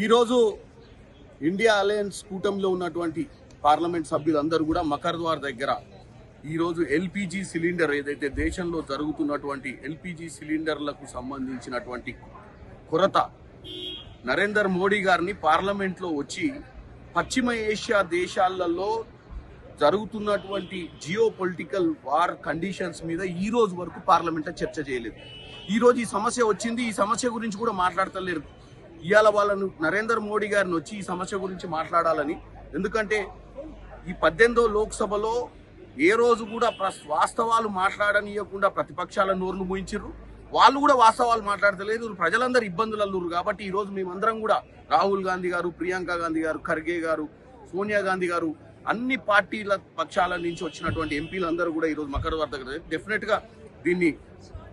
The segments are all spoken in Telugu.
ఈరోజు ఇండియా అలయన్స్ కూటమిలో ఉన్నటువంటి పార్లమెంట్ సభ్యులందరూ కూడా మకర్ద్వార్ దగ్గర ఈరోజు ఎల్పిజి సిలిండర్ ఏదైతే దేశంలో జరుగుతున్నటువంటి ఎల్పిజి సిలిండర్లకు సంబంధించినటువంటి కొరత నరేంద్ర మోడీ గారిని పార్లమెంట్లో వచ్చి పశ్చిమ ఏషియా దేశాలలో జరుగుతున్నటువంటి జియో పొలిటికల్ వార్ కండిషన్స్ మీద ఈ రోజు వరకు పార్లమెంట్లో చర్చ చేయలేదు. ఈ రోజు ఈ సమస్య వచ్చింది, ఈ సమస్య గురించి కూడా మాట్లాడతలేరు. ఇవాళ వాళ్ళను నరేంద్ర మోడీ గారిని వచ్చి ఈ సమస్య గురించి మాట్లాడాలని, ఎందుకంటే ఈ 18వ లోక్సభలో ఏ రోజు కూడా వాస్తవాలు మాట్లాడనీయకుండా ప్రతిపక్షాల నోర్లు మూయించారు. వాళ్ళు కూడా వాస్తవాలు మాట్లాడతలేదు. ప్రజలందరూ ఇబ్బందులు కాబట్టి ఈ రోజు మేమందరం కూడా రాహుల్ గాంధీ గారు, ప్రియాంక గాంధీ గారు, ఖర్గే గారు, సోనియా గాంధీ గారు, అన్ని పార్టీల పక్షాల నుంచి వచ్చినటువంటి ఎంపీలందరూ కూడా ఈరోజు మకర్ద్వార్ దగ్గర డెఫినెట్ గా దీన్ని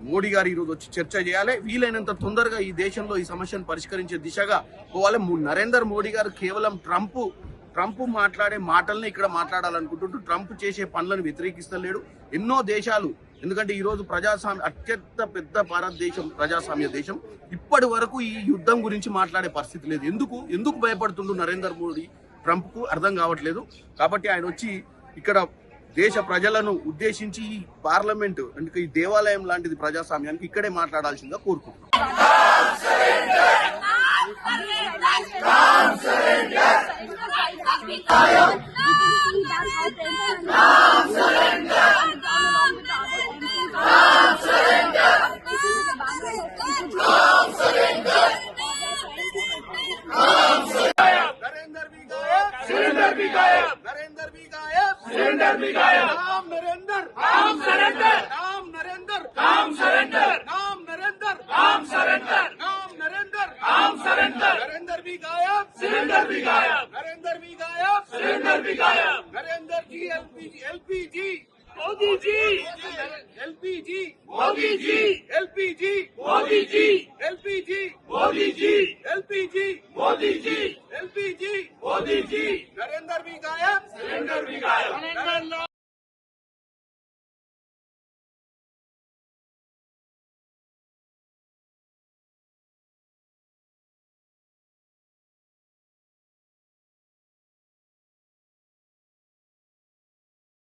మోడీ గారు ఈరోజు వచ్చి చర్చ చేయాలి. వీలైనంత తొందరగా ఈ దేశంలో ఈ సమస్యను పరిష్కరించే దిశగా పోవాలి. నరేంద్ర మోడీ గారు కేవలం ట్రంప్ మాట్లాడే మాటల్ని ఇక్కడ మాట్లాడాలనుకుంటుంటూ ట్రంప్ చేసే పనులను వ్యతిరేకిస్తలేడు. ఎన్నో దేశాలు, ఎందుకంటే ఈ రోజు ప్రజాస్వామ్య అత్యంత పెద్ద భారతదేశం, ప్రజాస్వామ్య దేశం, ఇప్పటి వరకు ఈ యుద్ధం గురించి మాట్లాడే పరిస్థితి లేదు. ఎందుకు భయపడుతుండు నరేంద్ర మోడీ ట్రంప్ కు అర్థం కావట్లేదు. కాబట్టి ఆయన వచ్చి ఇక్కడ దేశ ప్రజలను ఉద్దేశించి ఈ పార్లమెంటు అంటే ఈ దేవాలయం లాంటిది ప్రజాస్వామ్యానికి ఇక్కడే మాట్లాడాల్సిందిగా కోరుకుంటున్నాం. Surrender भी गायब, नाम नरेंद्र, नाम surrender, नाम नरेंद्र, नाम surrender, नाम नरेंद्र, नाम surrender, नाम नरेंद्र, नाम surrender, नरेंद्र भी गायब, surrender भी गायब, नरेंद्र भी गायब, surrender भी गायब, नरेंद्र जी LPG Modi ji, LPG Modi ji, LPG Modi ji, LPG Modi ji, LPG Modi ji, LPG Modi ji, Narendra भी गायब, surrender भी गायब.